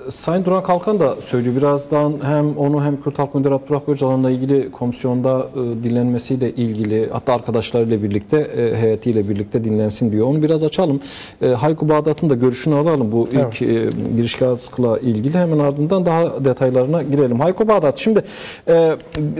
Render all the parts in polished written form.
Sayın Duran Kalkan da söylüyor. Birazdan hem onu hem Kürt Halk Önderi Abdullah Öcalan'la ilgili komisyonda dinlenmesiyle ilgili, hatta arkadaşlarıyla birlikte, heyetiyle birlikte dinlensin diyor. Onu biraz açalım. Hayko Bağdat'ın da görüşünü alalım bu ilk giriş kaskıyla ilgili. Hemen ardından daha detaylarına girelim. Hayko Bağdat, şimdi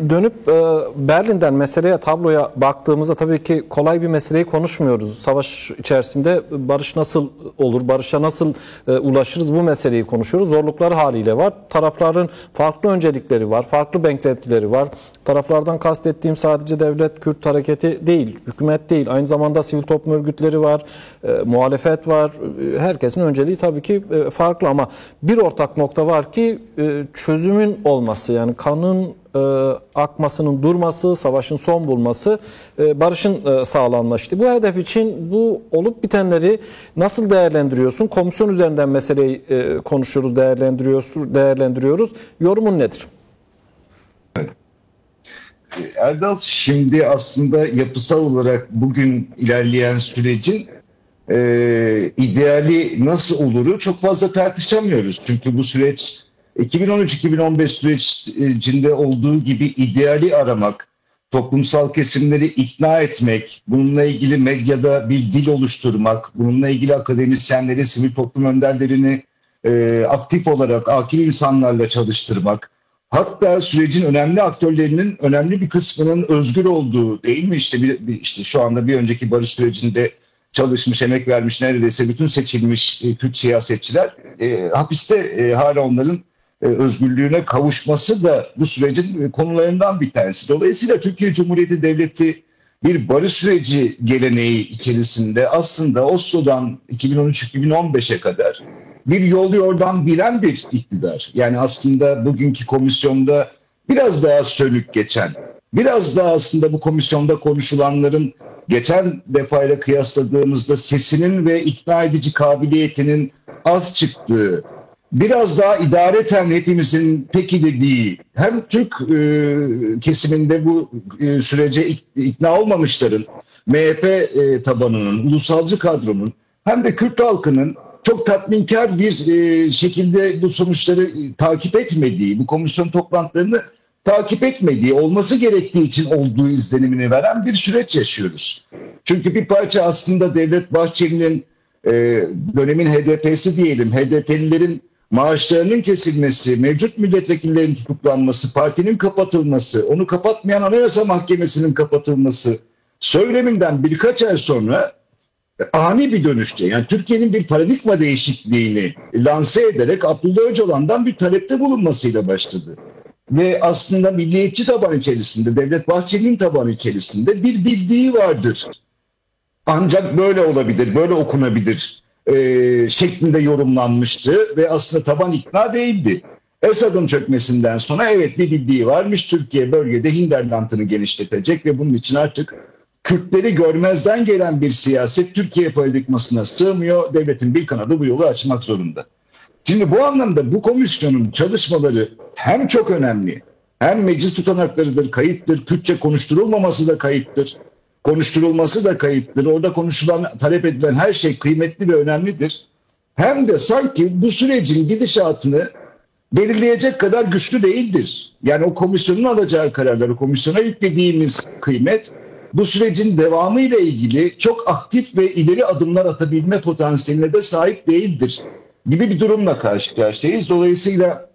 dönüp Berlin'den meseleye, tabloya baktığımızda tabii ki kolay bir meseleyi konuşmuyoruz. Savaş içerisinde barış nasıl olur, barışa nasıl ulaşırız, bu meseleyi konuşuyoruz. Zorlukları haliyle var. Tarafların farklı öncelikleri var, farklı beklentileri var. Taraflardan kastettiğim sadece devlet, Kürt hareketi değil, hükümet değil. Aynı zamanda sivil toplum örgütleri var, muhalefet var. Herkesin önceliği tabii ki farklı ama bir ortak nokta var ki çözümün olması, yani kanın akmasının durması, savaşın son bulması, barışın sağlanması. Bu hedef için bu olup bitenleri nasıl değerlendiriyorsun? Komisyon üzerinden meseleyi konuşuyoruz, değerlendiriyoruz. Yorumun nedir? Erdal, şimdi aslında yapısal olarak bugün ilerleyen sürecin ideali nasıl oluru çok fazla tartışamıyoruz. Çünkü bu süreç 2013-2015 sürecinde olduğu gibi ideali aramak, toplumsal kesimleri ikna etmek, bununla ilgili medyada bir dil oluşturmak, bununla ilgili akademisyenleri, sivil toplum önderlerini aktif olarak akil insanlarla çalıştırmak, hatta sürecin önemli aktörlerinin önemli bir kısmının özgür olduğu, değil mi? İşte şu anda bir önceki barış sürecinde çalışmış, emek vermiş neredeyse bütün seçilmiş Kürt siyasetçiler hapiste, hala onların özgürlüğüne kavuşması da bu sürecin konularından bir tanesi. Dolayısıyla Türkiye Cumhuriyeti Devleti bir barış süreci geleneği içerisinde aslında Oslo'dan 2013-2015'e kadar bir yol yordan bilen bir iktidar. Yani aslında bugünkü komisyonda biraz daha sönük geçen, biraz daha aslında bu komisyonda konuşulanların geçen defayla kıyasladığımızda sesinin ve ikna edici kabiliyetinin az çıktığı, biraz daha idareten hepimizin peki dediği, hem Türk kesiminde bu sürece ikna olmamışların, MHP tabanının, ulusalcı kadronun, hem de Kürt halkının çok tatminkar bir şekilde bu sonuçları takip etmediği, bu komisyon toplantılarını takip etmediği, olması gerektiği için olduğu izlenimini veren bir süreç yaşıyoruz. Çünkü bir parça aslında Devlet Bahçeli'nin dönemin HDP'si diyelim, HDP'lilerin maaşlarının kesilmesi, mevcut milletvekillerinin tutuklanması, partinin kapatılması, onu kapatmayan Anayasa Mahkemesi'nin kapatılması söyleminden birkaç ay sonra ani bir dönüşte, yani Türkiye'nin bir paradigma değişikliğini lanse ederek Abdullah Öcalan'dan bir talepte bulunmasıyla başladı. Ve aslında milliyetçi taban içerisinde, Devlet Bahçeli'nin tabanı içerisinde bir bildiği vardır. Ancak böyle olabilir, böyle okunabilir şeklinde yorumlanmıştı ve aslında taban ikna değildi. Esad'ın çökmesinden sonra evet bir bildiği varmış, Türkiye bölgede hinterlandını genişletecek ve bunun için artık Kürtleri görmezden gelen bir siyaset Türkiye paradigmasına sığmıyor. Devletin bir kanadı bu yolu açmak zorunda. Şimdi bu anlamda bu komisyonun çalışmaları hem çok önemli, hem meclis tutanaklarıdır, kayıttır, Kürtçe konuşturulmaması da kayıttır, konuşturulması da kayıttır. Orada konuşulan, talep edilen her şey kıymetli ve önemlidir. Hem de sanki bu sürecin gidişatını belirleyecek kadar güçlü değildir. Yani o komisyonun alacağı kararları, komisyona yüklediğimiz kıymet, bu sürecin devamı ile ilgili çok aktif ve ileri adımlar atabilme potansiyeline de sahip değildir gibi bir durumla karşı karşıyayız. Dolayısıyla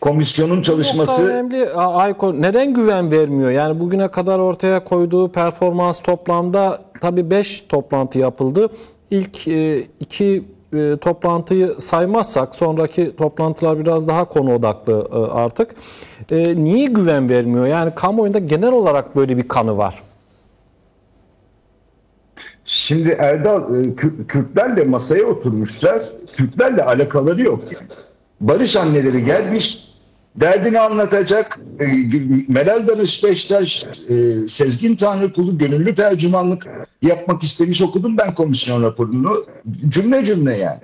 komisyonun çalışması... Çok önemli Ayko. Neden güven vermiyor? Yani bugüne kadar ortaya koyduğu performans toplamda tabii 5 toplantı yapıldı. İlk 2 toplantıyı saymazsak sonraki toplantılar biraz daha konu odaklı artık. Niye güven vermiyor? Yani kamuoyunda genel olarak böyle bir kanı var. Şimdi Erdal, Kürtlerle masaya oturmuşlar. Kürtlerle alakaları yok. Barış anneleri gelmiş, derdini anlatacak. Meral Danış Beştaş, Sezgin Tanrıkulu gönüllü tercümanlık yapmak istemiş, okudum ben komisyon raporunu. Cümle cümle yani.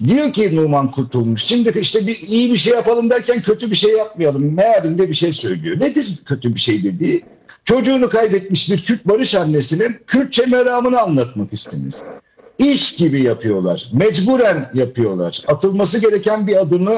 Diyor ki Numan Kurtulmuş, şimdi işte iyi bir şey yapalım derken kötü bir şey yapmayalım. Mealinde bir şey söylüyor. Nedir kötü bir şey dediği? Çocuğunu kaybetmiş bir Kürt barış annesinin Kürtçe meramını anlatmak istemiş. İş gibi yapıyorlar. Mecburen yapıyorlar. Atılması gereken bir adımı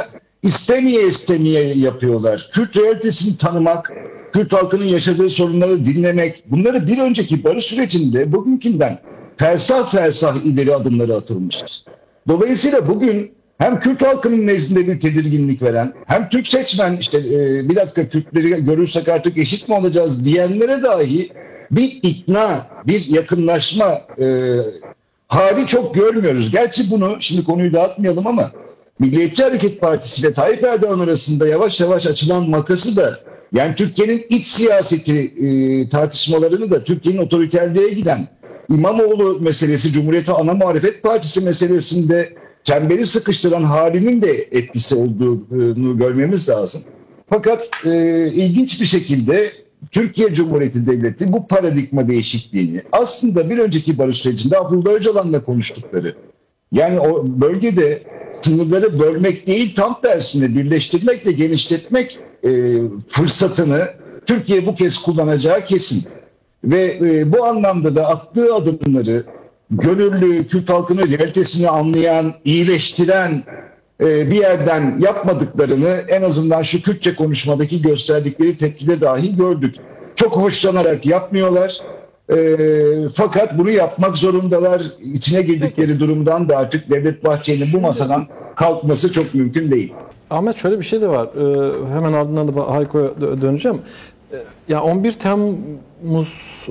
istemeye istemeye yapıyorlar. Kürt realitesini tanımak, Kürt halkının yaşadığı sorunları dinlemek, bunları bir önceki barış sürecinde bugünkünden fersah fersah ileri adımları atılmıştır. Dolayısıyla bugün hem Kürt halkının nezdinde bir tedirginlik veren, hem Türk seçmen işte bir dakika Kürtleri görürsek artık eşit mi olacağız diyenlere dahi bir ikna, bir yakınlaşma hali çok görmüyoruz. Gerçi bunu, şimdi konuyu dağıtmayalım ama Milliyetçi Hareket Partisi ile Tayyip Erdoğan arasında yavaş yavaş açılan makası da, yani Türkiye'nin iç siyaseti tartışmalarını da Türkiye'nin otoriterliğe giden İmamoğlu meselesi, Cumhuriyet'e ana muhalefet partisi meselesinde çemberi sıkıştıran halinin de etkisi olduğunu görmemiz lazım. Fakat ilginç bir şekilde Türkiye Cumhuriyeti Devleti bu paradigma değişikliğini aslında bir önceki barış sürecinde Abdullah Öcalan'la konuştukları, yani o bölgede sınırları bölmek değil, tam tersine birleştirmek ve genişletmek fırsatını Türkiye bu kez kullanacağı kesin. Ve bu anlamda da attığı adımları gönüllü, Kürt halkının realitesini anlayan, iyileştiren bir yerden yapmadıklarını en azından şu Kürtçe konuşmadaki gösterdikleri tepkide dahi gördük. Çok hoşlanarak yapmıyorlar. Fakat bunu yapmak zorundalar. İçine girdikleri durumdan da artık Devlet Bahçeli'nin bu masadan kalkması çok mümkün değil. Ahmet, şöyle bir şey de var. Hemen ardından da Hayko'ya döneceğim. Ya 11 Temmuz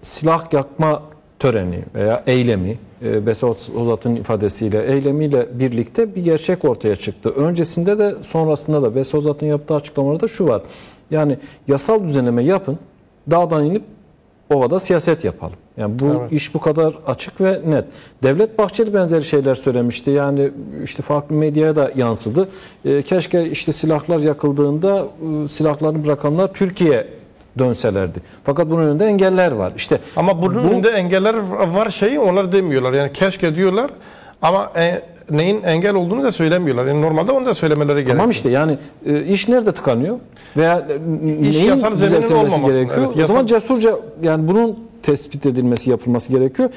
silah yakma töreni veya eylemi, Bese Ozat'ın ifadesiyle, eylemiyle birlikte bir gerçek ortaya çıktı. Öncesinde de sonrasında da Bese Ozat'ın yaptığı açıklamalarda şu var. Yani yasal düzenleme yapın, dağdan inip ovada siyaset yapalım. Yani bu iş bu kadar açık ve net. Devlet Bahçeli benzeri şeyler söylemişti. Yani işte farklı medyaya da yansıdı. Keşke işte silahlar yakıldığında silahlarını bırakanlar Türkiye dönselerdi. Fakat bunun önünde engeller var. İşte ama bunun önünde engeller var, şeyi onlar demiyorlar. Yani keşke diyorlar ama neyin engel olduğunu da söylemiyorlar. Yani normalde onu da söylemeleri gerekiyor. Tamam işte, yani iş nerede tıkanıyor? Veya İş neyin yasal zeminin düzeltilmesi olmaması gerekiyor? Evet, o zaman cesurca, yani bunun tespit edilmesi, yapılması gerekiyor.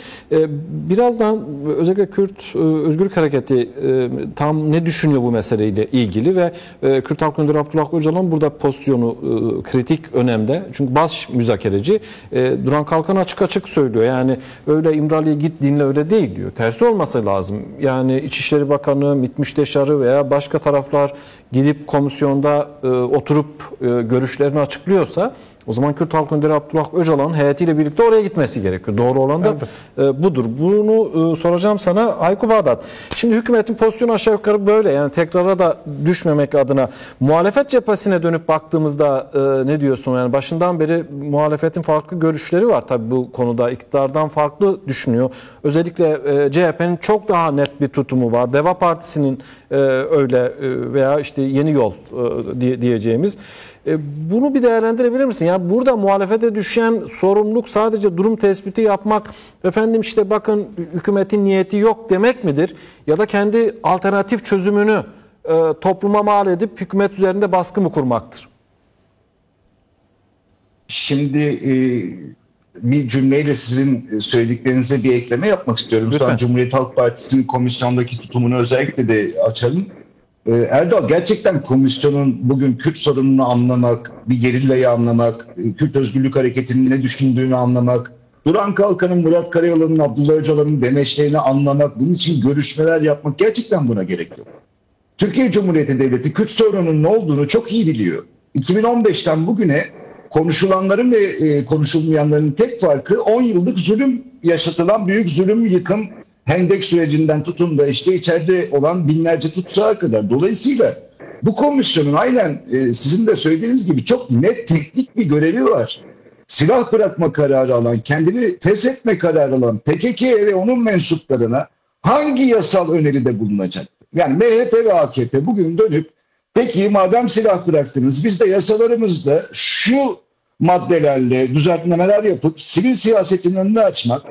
Birazdan özellikle Kürt Özgürlük Hareketi tam ne düşünüyor bu meseleyle ilgili ve Kürt Halk Önderi Abdullah Öcalan burada pozisyonu kritik önemde. Çünkü baş müzakereci Duran Kalkan açık açık söylüyor. Yani öyle İmralı'ya git dinle öyle değil diyor. Tersi olması lazım. Yani İçişleri Bakanı, MİT Müsteşarı veya başka taraflar gidip komisyonda oturup görüşlerini açıklıyorsa o zaman Kürt Halk Önderi Abdullah Öcalan'ın heyetiyle birlikte oraya gitmesi gerekiyor. Doğru olan da budur. Bunu soracağım sana Hayko Bağdat. Şimdi hükümetin pozisyonu aşağı yukarı böyle. Yani tekrara da düşmemek adına muhalefet cephesine dönüp baktığımızda ne diyorsun? Yani başından beri muhalefetin farklı görüşleri var. Tabii bu konuda iktidardan farklı düşünüyor. Özellikle CHP'nin çok daha net bir tutumu var. Deva Partisi'nin öyle veya işte Yeni Yol diyeceğimiz. Bunu bir değerlendirebilir misin? Yani burada muhalefete düşen sorumluluk sadece durum tespiti yapmak, efendim işte bakın hükümetin niyeti yok demek midir? Ya da kendi alternatif çözümünü topluma mal edip hükümet üzerinde baskı mı kurmaktır? Şimdi bir cümleyle sizin söylediklerinize bir ekleme yapmak istiyorum. Lütfen. Sonra Cumhuriyet Halk Partisi'nin komisyondaki tutumunu özellikle de açalım. Erdoğan gerçekten komisyonun bugün Kürt sorununu anlamak, bir gerillayı anlamak, Kürt Özgürlük Hareketi'nin ne düşündüğünü anlamak, Duran Kalkan'ın, Murat Karayılan'ın, Abdullah Öcalan'ın demeçlerini anlamak, bunun için görüşmeler yapmak, gerçekten buna gerek yok. Türkiye Cumhuriyeti Devleti Kürt sorununun ne olduğunu çok iyi biliyor. 2015'ten bugüne konuşulanların ve konuşulmayanların tek farkı 10 yıllık zulüm yaşatılan büyük zulüm, yıkım, Hendek sürecinden tutun da işte içeride olan binlerce tutsağa kadar. Dolayısıyla bu komisyonun aynen sizin de söylediğiniz gibi çok net teknik bir görevi var. Silah bırakma kararı alan, kendini feshetme kararı alan PKK'ye ve onun mensuplarına hangi yasal öneride bulunacak? Yani MHP ve AKP bugün dönüp peki madem silah bıraktınız biz de yasalarımızda şu maddelerle düzeltmeler yapıp sivil siyasetin önünü açmak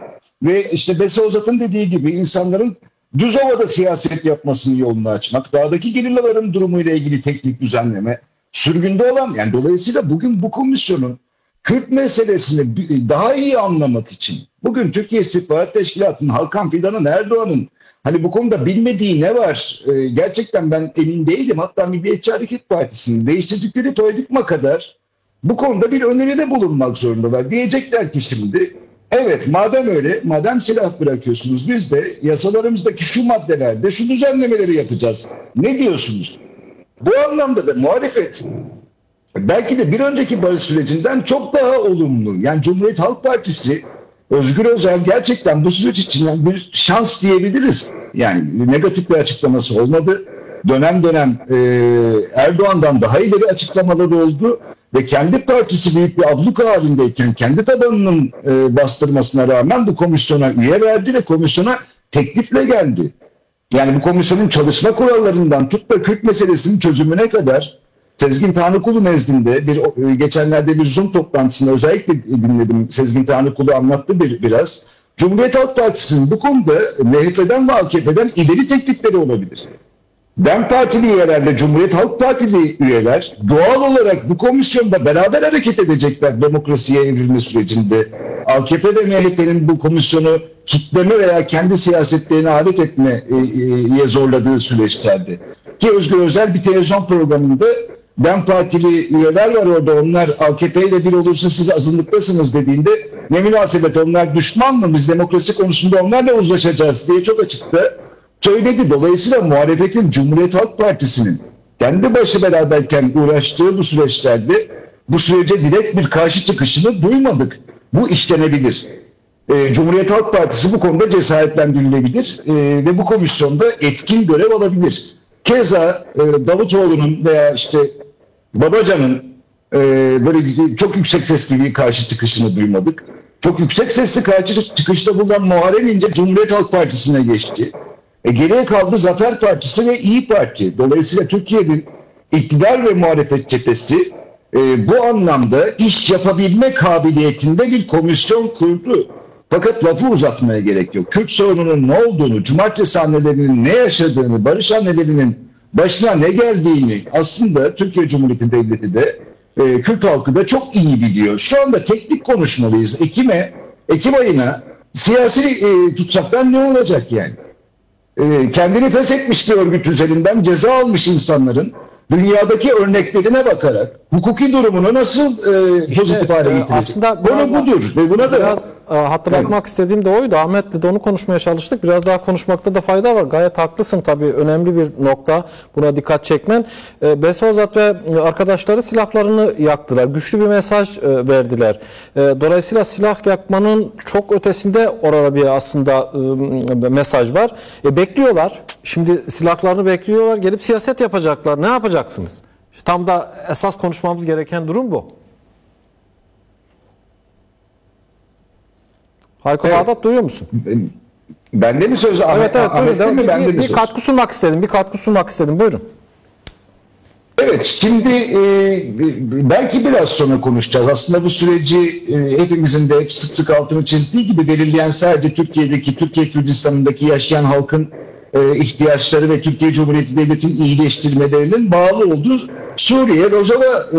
ve işte Bese Ozat'ın dediği gibi insanların düz ovada siyaset yapmasının yolunu açmak, dağdaki gerillaların durumuyla ilgili teknik düzenleme, sürgünde olan, yani dolayısıyla bugün bu komisyonun Kürt meselesini daha iyi anlamak için bugün Türkiye İstihbarat Teşkilatı'nın, Hakan Fidan'ın, Erdoğan'ın Hani bu konuda bilmediği ne var? Gerçekten ben emin değilim. Hatta Milliyetçi Hareket Partisi'nin değiştirdikleri paradigma kadar bu konuda bir öneride bulunmak zorundalar. Diyecekler ki şimdi, evet madem öyle, madem silah bırakıyorsunuz, biz de yasalarımızdaki şu maddelerde şu düzenlemeleri yapacağız. Ne diyorsunuz? Bu anlamda da muhalefet belki de bir önceki barış sürecinden çok daha olumlu. Yani Cumhuriyet Halk Partisi, Özgür Özel gerçekten bu süreç için bir şans diyebiliriz. Yani negatif bir açıklaması olmadı. Dönem dönem Erdoğan'dan daha ileri açıklamaları oldu. Ve kendi partisi büyük bir abluka halindeyken kendi tabanının bastırmasına rağmen bu komisyona üye verdi ve komisyona teklifle geldi. Yani bu komisyonun çalışma kurallarından tut da Kürt meselesinin çözümüne kadar Sezgin Tanrıkulu nezdinde geçenlerde bir Zoom toplantısında özellikle dinledim. Sezgin Tanrıkulu anlattı biraz. Cumhuriyet Halk Partisi'nin bu konuda MHP'den ve AKP'den ileri teklifleri olabilir. DEM Partili üyelerle Cumhuriyet Halk Partili üyeler doğal olarak bu komisyonda beraber hareket edecekler demokrasiye evrilme sürecinde. AKP ve MHP'nin bu komisyonu kitleme veya kendi siyasetlerine alet etmeye zorladığı süreçlerde. Ki Özgür Özel bir televizyon programında DEM Partili üyeler var orada, onlar AKP ile bir olursa siz azınlıktasınız dediğinde ne münasebet, onlar düşman mı, biz demokrasi konusunda onlarla uzlaşacağız diye çok açıkta söyledi. Dolayısıyla muhalefetin, Cumhuriyet Halk Partisi'nin kendi başı beraberken uğraştığı bu süreçlerde bu sürece direkt bir karşı çıkışını duymadık. Bu işlenebilir. Cumhuriyet Halk Partisi bu konuda cesaretlendirilebilir ve bu komisyonda etkin görev alabilir. Keza Davutoğlu'nun veya işte Babacan'ın böyle çok yüksek sesli bir karşı çıkışını duymadık. Çok yüksek sesli karşı çıkışta bulunan Muharrem İnce Cumhuriyet Halk Partisi'ne geçti. Geriye kaldı Zafer Partisi ve İyi Parti. Dolayısıyla Türkiye'nin iktidar ve muhalefet cephesi bu anlamda iş yapabilme kabiliyetinde bir komisyon kurdu. Fakat lafı uzatmaya gerek yok. Kürt sorununun ne olduğunu, cumartesi annelerinin ne yaşadığını, barış annelerinin başına ne geldiğini aslında Türkiye Cumhuriyeti Devleti de Kürt halkı da çok iyi biliyor. Şu anda teknik konuşmalıyız. Ekim ayına siyasi tutsaktan ne olacak yani? Kendini feshetmiş bir örgüt üzerinden ceza almış insanların dünyadaki örneklerine bakarak hukuki durumunu nasıl pozitif hale getirecek? Aslında konu budur ve buna da biraz hatırlatmak istediğim de oydu. Ahmet'le de onu konuşmaya çalıştık. Biraz daha konuşmakta da fayda var. Gayet haklısın tabii. Önemli bir nokta. Buna dikkat çekmen. Besozat ve arkadaşları silahlarını yaktılar. Güçlü bir mesaj verdiler. Dolayısıyla silah yakmanın çok ötesinde orada bir aslında mesaj var. Bekliyorlar. Şimdi silahlarını bekliyorlar. Gelip siyaset yapacaklar. Ne yapacaksınız? Tam da esas konuşmamız gereken durum bu. Hayko Bağdat, duyuyor musun? Bende mi söz? Evet, Ahmet'te mi, bende mi söz? Bir katkı sunmak istedim. Buyurun. Evet, şimdi belki biraz sonra konuşacağız. Aslında bu süreci hepimizin de hep sık sık altını çizdiği gibi belirleyen sadece Türkiye Kürdistan'ındaki yaşayan halkın ihtiyaçları ve Türkiye Cumhuriyeti Devleti'nin iyileştirmelerinin bağlı olduğu Suriye Rojava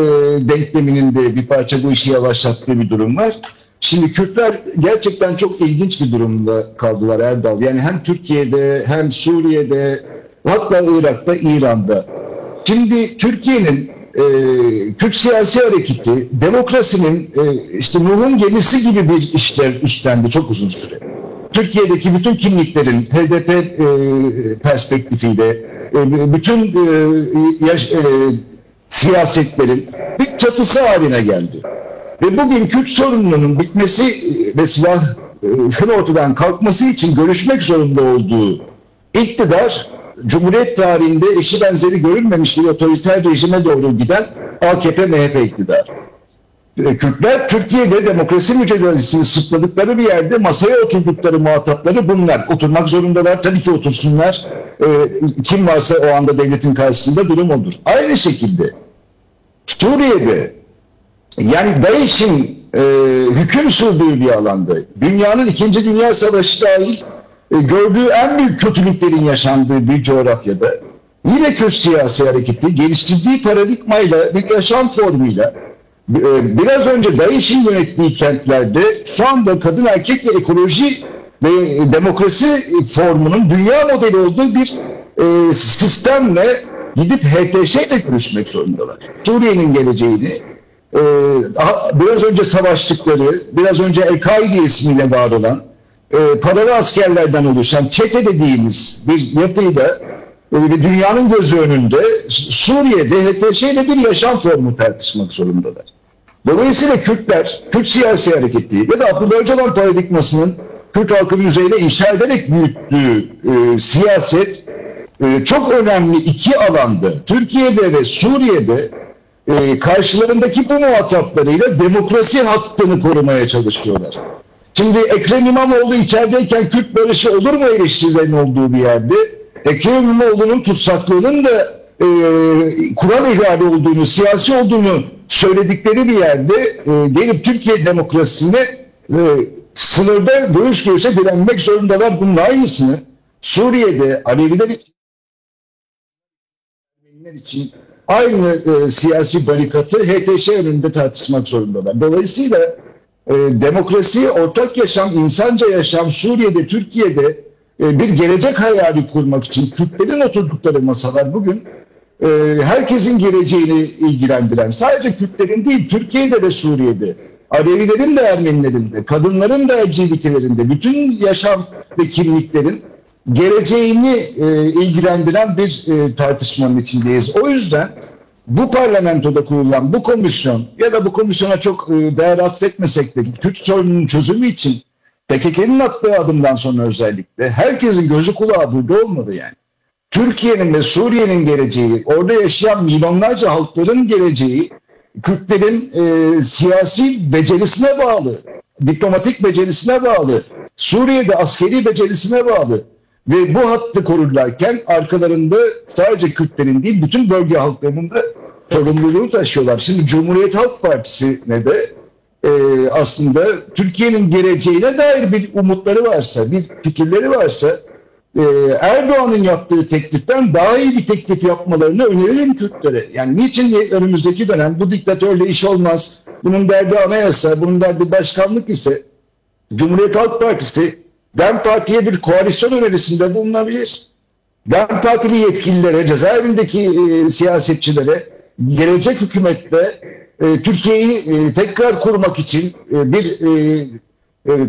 denkleminin de bir parça bu işi yavaşlattığı bir durum var. Şimdi Kürtler gerçekten çok ilginç bir durumda kaldılar Erdal. Yani hem Türkiye'de hem Suriye'de hatta Irak'ta, İran'da. Şimdi Türkiye'nin Kürt siyasi hareketi demokrasinin işte Nuh'un gemisi gibi bir işler üstlendi çok uzun süre. Türkiye'deki bütün kimliklerin HDP perspektifiyle bütün siyasetlerin bir çatısı haline geldi. Ve bugün Kürt sorununun bitmesi ve silahın ortadan kalkması için görüşmek zorunda olduğu iktidar, Cumhuriyet tarihinde eşi benzeri görülmemiş bir otoriter rejime doğru giden AKP-MHP iktidarı. Kürtler Türkiye'de demokrasi mücadelesini sırtladıkları bir yerde masaya oturdukları muhatapları bunlar. Oturmak zorundalar. Tabii ki otursunlar. Kim varsa o anda devletin karşısında durum odur. Aynı şekilde Suriye'de yani DAEŞ'in hüküm sürdüğü bir alanda dünyanın 2. Dünya Savaşı dahil gördüğü en büyük kötülüklerin yaşandığı bir coğrafyada yine Kürt siyasi hareketi geliştirdiği paradigmayla bir yaşam formuyla biraz önce DAEŞ'in yönettiği kentlerde şu anda kadın erkek ve ekoloji ve demokrasi formunun dünya modeli olduğu bir sistemle gidip HTŞ ile görüşmek zorundalar. Suriye'nin geleceğini, biraz önce savaştıkları, biraz önce El-Kaide ismiyle var olan, paralı askerlerden oluşan çete dediğimiz bir yapıyla ve dünyanın gözü önünde Suriye'de HTŞ ile bir yaşam formu tartışmak zorundalar. Dolayısıyla Kürtler, Kürt siyasi hareketi ya da Abdullah Öcalan paradigmasının Kürt halkının üzerine inşa ederek büyüttüğü siyaset çok önemli iki alanda, Türkiye'de ve Suriye'de karşılarındaki bu muhataplarıyla demokrasi hattını korumaya çalışıyorlar. Şimdi Ekrem İmamoğlu içerideyken Kürt barışı olur mu eleştirilerin olduğu bir yerde, Ekrem İmamoğlu'nun tutsaklığının da Kur'an ihlali olduğunu, siyasi olduğunu söyledikleri bir yerde gelip Türkiye demokrasisine sınırda göğüs göğüse direnmek zorundalar. Bunun aynısını Suriye'de Aleviler için aynı siyasi barikatı HTŞ önünde tartışmak zorundalar. Dolayısıyla demokrasi, ortak yaşam, insanca yaşam Suriye'de, Türkiye'de bir gelecek hayali kurmak için Kürtlerin oturdukları masalar bugün herkesin geleceğini ilgilendiren, sadece Kürtlerin değil, Türkiye'de ve Suriye'de, Alevilerin de Ermenilerin de, kadınların da LGBT'lerin de, bütün yaşam ve kimliklerin geleceğini ilgilendiren bir tartışmanın içindeyiz. O yüzden bu parlamentoda kurulan bu komisyon ya da bu komisyona çok değer atfetmesek de Kürt sorununun çözümü için PKK'nın attığı adımdan sonra özellikle herkesin gözü kulağı burada olmalı yani. Türkiye'nin ve Suriye'nin geleceği, orada yaşayan milyonlarca halkların geleceği Kürtlerin siyasi becerisine bağlı, diplomatik becerisine bağlı, Suriye'de askeri becerisine bağlı ve bu hattı korurlarken arkalarında sadece Kürtlerin değil bütün bölge halklarının da sorumluluğu taşıyorlar. Şimdi Cumhuriyet Halk Partisi'ne de aslında Türkiye'nin geleceğine dair bir umutları varsa, bir fikirleri varsa Erdoğan'ın yaptığı tekliften daha iyi bir teklif yapmalarını öneririm Kürtlere. Yani niçin önümüzdeki dönem bu diktatörle iş olmaz, bunun derdi anayasa, bunun derdi başkanlık ise Cumhuriyet Halk Partisi DEM Parti'ye bir koalisyon önerisinde bulunabilir. DEM Partili yetkililere, cezaevindeki siyasetçilere gelecek hükümette Türkiye'yi tekrar kurmak için bir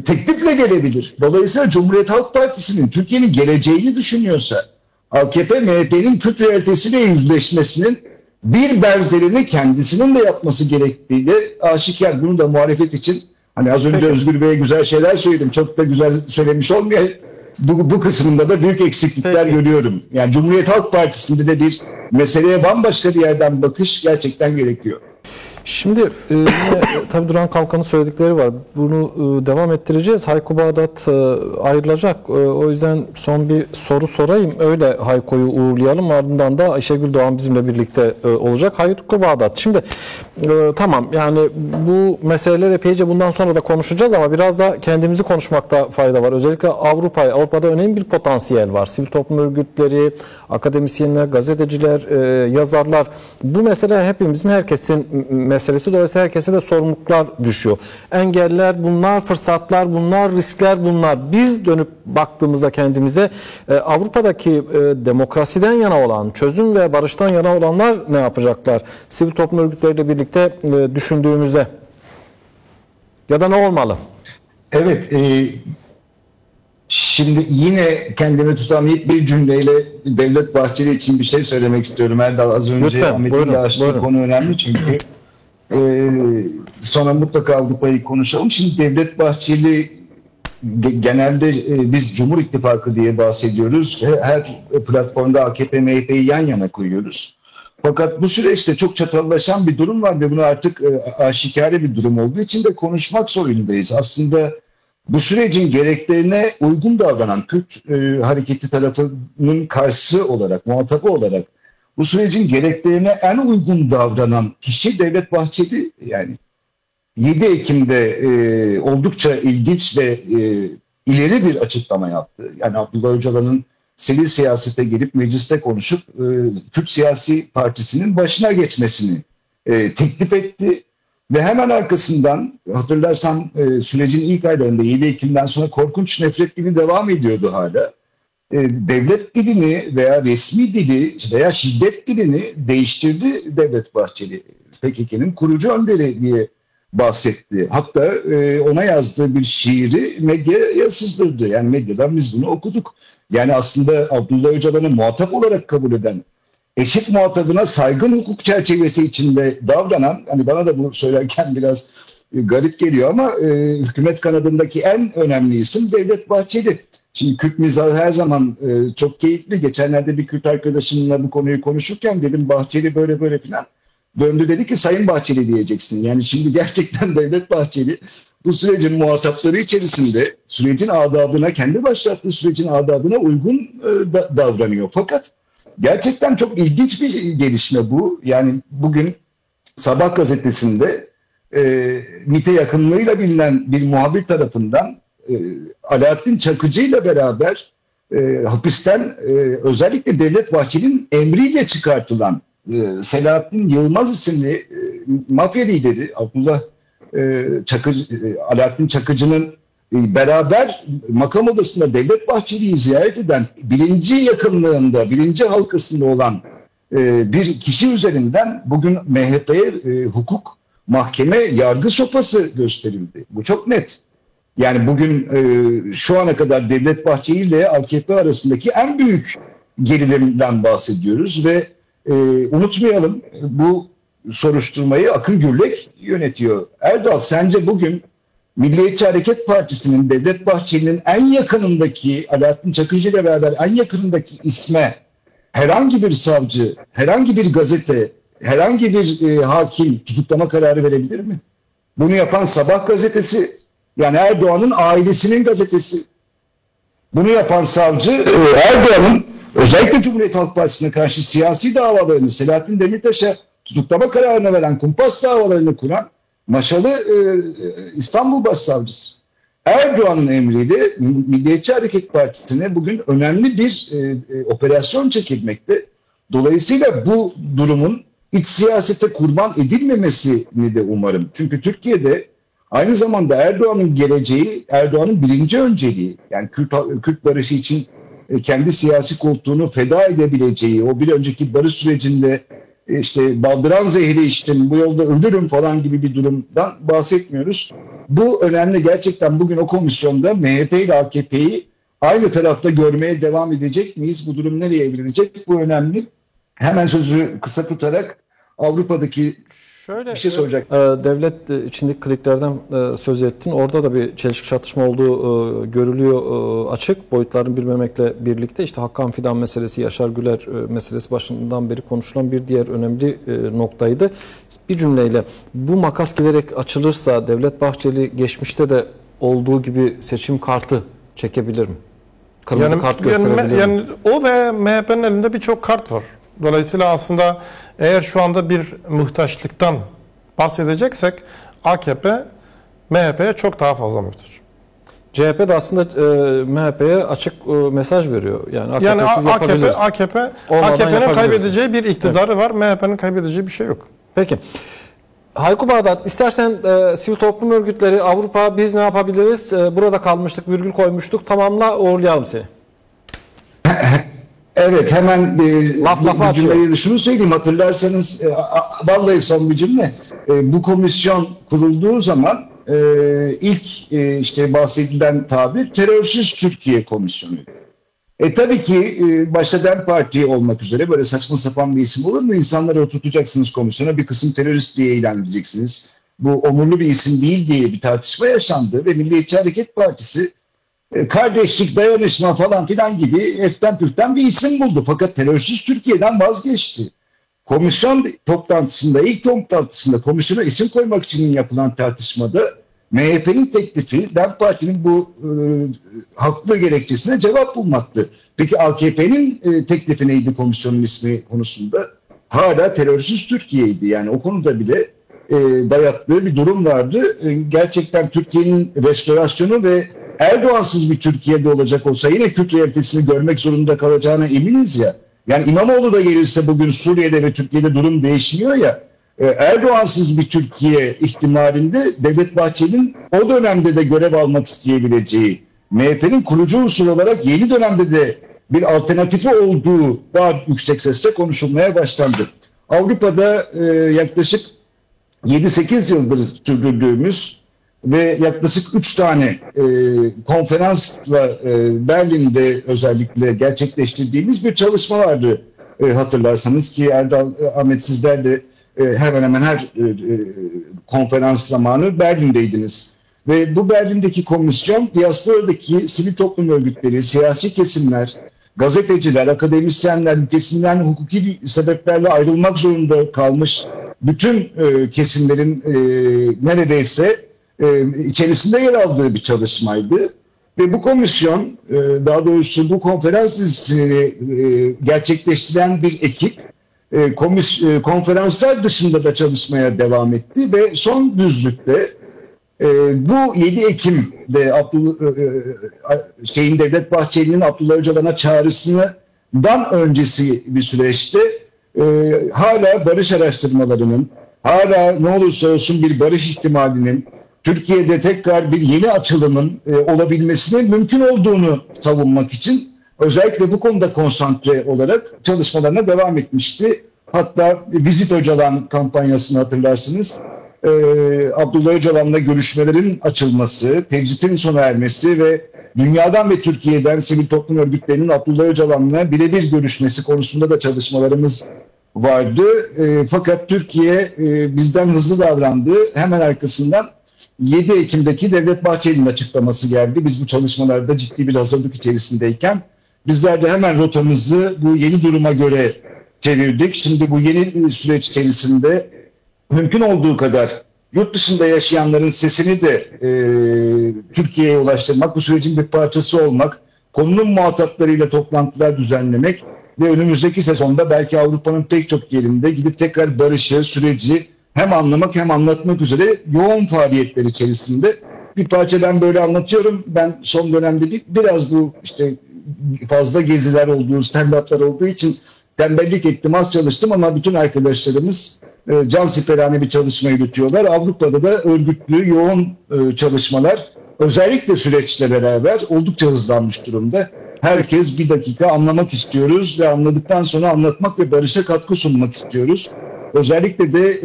teklifle gelebilir. Dolayısıyla Cumhuriyet Halk Partisi'nin Türkiye'nin geleceğini düşünüyorsa AKP, MHP'nin Kürt realitesiyle yüzleşmesinin bir benzerini kendisinin de yapması gerektiği de aşikar. Bunu da muhalefet için hani az önce Özgür Bey'e güzel şeyler söyledim. Çok da güzel söylemiş olmayayım. Bu kısmında da büyük eksiklikler görüyorum. Yani Cumhuriyet Halk Partisi'nde de bir meseleye bambaşka bir yerden bakış gerçekten gerekiyor. Şimdi yine tabii Duran Kalkan'ın söyledikleri var. Bunu devam ettireceğiz. Hayko Bağdat ayrılacak. O yüzden son bir soru sorayım. Öyle Hayko'yu uğurlayalım. Ardından da Ayşegül Doğan bizimle birlikte olacak. Hayko Bağdat. Şimdi tamam yani bu meseleler epeyce bundan sonra da konuşacağız ama biraz da kendimizi konuşmakta fayda var. Özellikle Avrupa'da önemli bir potansiyel var. Sivil toplum örgütleri, akademisyenler, gazeteciler, yazarlar. Bu mesele hepimizin, herkesin meselesi. Dolayısıyla herkese de sorumluluklar düşüyor. Engeller bunlar, fırsatlar bunlar, riskler bunlar. Biz dönüp baktığımızda kendimize Avrupa'daki demokrasiden yana olan, çözüm ve barıştan yana olanlar ne yapacaklar? Sivil toplum örgütleriyle birlikte düşündüğümüzde ya da ne olmalı? Evet, şimdi yine kendimi tutamayıp bir cümleyle Devlet Bahçeli için bir şey söylemek istiyorum. Erdal az önce Lütfen, Ahmet'in açtığı konu önemli çünkü sonra mutlaka Avrupa'yı konuşalım. Şimdi Devlet Bahçeli genelde biz Cumhur İttifakı diye bahsediyoruz. Her platformda AKP, MHP'yi yan yana koyuyoruz. Fakat bu süreçte çok çatallaşan bir durum var ve bunu artık aşikare bir durum olduğu için de konuşmak zorundayız. Aslında bu sürecin gereklerine uygun davranan Kürt hareketi tarafının karşısı olarak, muhatabı olarak bu sürecin gereklerine en uygun davranan kişi Devlet Bahçeli. Yani 7 Ekim'de oldukça ilginç ve ileri bir açıklama yaptı. Yani Abdullah Öcalan'ın sivil siyasete girip mecliste konuşup Kürt siyasi partisinin başına geçmesini teklif etti. Ve hemen arkasından hatırlarsan sürecin ilk aylarında 7 Ekim'den sonra korkunç nefret dili devam ediyordu hala. Devlet dilini veya resmi dili veya şiddet dilini değiştirdi Devlet Bahçeli. PKK'nın kurucu önderi diye bahsetti. Hatta ona yazdığı bir şiiri medyaya sızdırdı. Yani medyadan biz bunu okuduk. Yani aslında Abdullah Öcalan'ı muhatap olarak kabul eden, eşit muhatabına saygın hukuk çerçevesi içinde davranan, hani bana da bunu söylerken biraz garip geliyor ama hükümet kanadındaki en önemli isim Devlet Bahçeli. Şimdi Kürt mizahı her zaman çok keyifli. Geçenlerde bir Kürt arkadaşımla bu konuyu konuşurken dedim Bahçeli böyle böyle filan. Döndü dedi ki Sayın Bahçeli diyeceksin. Yani şimdi gerçekten Devlet Bahçeli bu sürecin muhatapları içerisinde sürecin adabına, kendi başlattığı sürecin adabına uygun davranıyor. Fakat gerçekten çok ilginç bir gelişme bu. Yani bugün Sabah gazetesinde MİT'e yakınlığıyla bilinen bir muhabir tarafından Alaaddin Çakıcı ile beraber hapisten özellikle Devlet Bahçeli'nin emriyle çıkartılan Selahattin Yılmaz isimli mafya lideri Abdullah Alaaddin Çakıcı'nın beraber makam odasında Devlet Bahçeli'yi ziyaret eden birinci yakınlığında, birinci halkasında olan bir kişi üzerinden bugün MHP'ye hukuk, mahkeme, yargı sopası gösterildi. Bu çok net. Yani bugün şu ana kadar Devlet Bahçeli ile AKP arasındaki en büyük gerilimden bahsediyoruz ve unutmayalım bu soruşturmayı Akın Gürlek yönetiyor. Erdal, sence bugün Milliyetçi Hareket Partisi'nin Devlet Bahçeli'nin en yakınındaki Alaaddin Çakıcı ile beraber en yakınındaki isme herhangi bir savcı, herhangi bir gazete, herhangi bir hakim tutuklama kararı verebilir mi? Bunu yapan Sabah gazetesi, yani Erdoğan'ın ailesinin gazetesi. Bunu yapan savcı Erdoğan'ın özellikle Cumhuriyet Halk Partisi'ne karşı siyasi davalarını, Selahattin Demirtaş'a tutuklama kararını veren, kumpas davalarını kuran Maşalı İstanbul Başsavcısı. Erdoğan'ın emriyle Milliyetçi Hareket Partisi'ne bugün önemli bir operasyon çekilmekte. Dolayısıyla bu durumun iç siyasete kurban edilmemesini de umarım. Çünkü Türkiye'de aynı zamanda Erdoğan'ın geleceği, Erdoğan'ın birinci önceliği, yani Kürt barışı için kendi siyasi koltuğunu feda edebileceği, o bir önceki barış sürecinde işte baldıran zehri içtim, bu yolda ölürüm falan gibi bir durumdan bahsetmiyoruz. Bu önemli, gerçekten bugün o komisyonda MHP ile AKP'yi aynı tarafta görmeye devam edecek miyiz? Bu durum nereye evrilecek? Bu önemli. Hemen sözü kısa tutarak Avrupa'daki bir şey soracak. Devlet içindeki kliklerden söz ettin. Orada da bir çelişki çatışma olduğu görülüyor açık. Boyutlarını bilmemekle birlikte işte Hakan Fidan meselesi, Yaşar Güler meselesi başından beri konuşulan bir diğer önemli noktaydı. Bir cümleyle bu makas giderek açılırsa Devlet Bahçeli geçmişte de olduğu gibi seçim kartı çekebilir mi? Kırmızı kart gösterebilir mi? Yani o ve MHP'nin elinde birçok kart var. Dolayısıyla aslında eğer şu anda bir muhtaçlıktan bahsedeceksek AKP MHP'ye çok daha fazla muhtaç. CHP de aslında MHP'ye açık mesaj veriyor. Yani AKP'nin kaybedeceği bir iktidarı var. MHP'nin kaybedeceği bir şey yok. Peki. Hayko Bağdat, istersen sivil toplum örgütleri, Avrupa, biz ne yapabiliriz? Burada kalmıştık, virgül koymuştuk. Tamamla, uğurlayalım seni. Evet, hemen bir cümleyi şunu söyleyeyim, hatırlarsanız vallahi son bir cümle. Bu komisyon kurulduğu zaman ilk işte bahsedilen tabir terörsüz Türkiye Komisyonu'ydu. Tabii ki başta DEM Parti olmak üzere böyle saçma sapan bir isim olur mu? İnsanları oturtacaksınız komisyona, bir kısım terörist diye ilan edeceksiniz. Bu onurlu bir isim değil diye bir tartışma yaşandı ve Milliyetçi Hareket Partisi kardeşlik, dayanışma falan filan gibi eften püften bir isim buldu. Fakat terörsüz Türkiye'den vazgeçti. Komisyon toplantısında, ilk toplantısında komisyona isim koymak için yapılan tartışmada MHP'nin teklifi DEM Parti'nin bu haklı gerekçesine cevap bulmaktı. Peki AKP'nin teklifi neydi komisyonun ismi konusunda? Hala terörsüz Türkiye'ydi. Yani o konuda bile dayattığı bir durum vardı. Gerçekten Türkiye'nin restorasyonu ve Erdoğansız bir Türkiye'de olacak olsa yine Kürt realitesini görmek zorunda kalacağına eminiz ya. Yani İmamoğlu da gelirse bugün Suriye'de ve Türkiye'de durum değişmiyor ya. Erdoğansız bir Türkiye ihtimalinde Devlet Bahçeli'nin o dönemde de görev almak isteyebileceği, MHP'nin kurucu unsur olarak yeni dönemde de bir alternatifi olduğu daha yüksek sesle konuşulmaya başlandı. Avrupa'da yaklaşık 7-8 yıldır sürdürdüğümüz ve yaklaşık 3 tane konferansla Berlin'de özellikle gerçekleştirdiğimiz bir çalışma vardı. Hatırlarsanız ki Erdal, Ahmet sizler de hemen hemen her konferans zamanı Berlin'deydiniz. Ve bu Berlin'deki komisyon diasporadaki sivil toplum örgütleri, siyasi kesimler, gazeteciler, akademisyenler, ülkesinden hukuki sebeplerle ayrılmak zorunda kalmış bütün kesimlerin neredeyse içerisinde yer aldığı bir çalışmaydı. Ve bu komisyon, daha doğrusu bu konferans dizisini gerçekleştiren bir ekip, konferanslar dışında da çalışmaya devam etti ve son düzlükte bu 7 Ekim'de Devlet Bahçeli'nin Abdullah Öcalan'a çağrısından öncesi bir süreçte hala barış araştırmalarının, hala ne olursa olsun bir barış ihtimalinin, Türkiye'de tekrar bir yeni açılımın olabilmesinin mümkün olduğunu savunmak için özellikle bu konuda konsantre olarak çalışmalarına devam etmişti. Hatta Vizit Öcalan kampanyasını hatırlarsınız. Abdullah Öcalan'la görüşmelerin açılması, tecritin sona ermesi ve dünyadan ve Türkiye'den sivil toplum örgütlerinin Abdullah Öcalan'la birebir görüşmesi konusunda da çalışmalarımız vardı. Fakat Türkiye bizden hızlı davrandı. Hemen arkasından 7 Ekim'deki Devlet Bahçeli'nin açıklaması geldi. Biz bu çalışmalarda ciddi bir hazırlık içerisindeyken bizler de hemen rotamızı bu yeni duruma göre çevirdik. Şimdi bu yeni süreç içerisinde mümkün olduğu kadar yurt dışında yaşayanların sesini de Türkiye'ye ulaştırmak, bu sürecin bir parçası olmak, konunun muhataplarıyla toplantılar düzenlemek ve önümüzdeki sezonda belki Avrupa'nın pek çok yerinde gidip tekrar barışı, süreci hem anlamak hem anlatmak üzere yoğun faaliyetler içerisinde bir parça ben böyle anlatıyorum. Ben son dönemde biraz bu işte fazla geziler olduğu, stand-up'lar olduğu için tembellik ettim, az çalıştım ama bütün arkadaşlarımız cansiperane bir çalışma yürütüyorlar. Avrupa'da da örgütlü, yoğun çalışmalar özellikle süreçle beraber oldukça hızlanmış durumda. Herkes bir dakika anlamak istiyoruz ve anladıktan sonra anlatmak ve barışa katkı sunmak istiyoruz. Özellikle de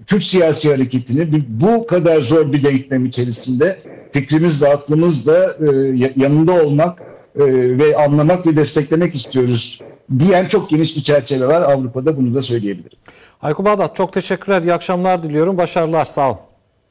Kürt siyasi hareketini bu kadar zor bir denklem içerisinde fikrimizle, aklımızla yanında olmak ve anlamak ve desteklemek istiyoruz diyen çok geniş bir çerçeve var Avrupa'da, bunu da söyleyebilirim. Hayko Bağdat, çok teşekkürler. İyi akşamlar diliyorum. Başarılar. Sağ olun.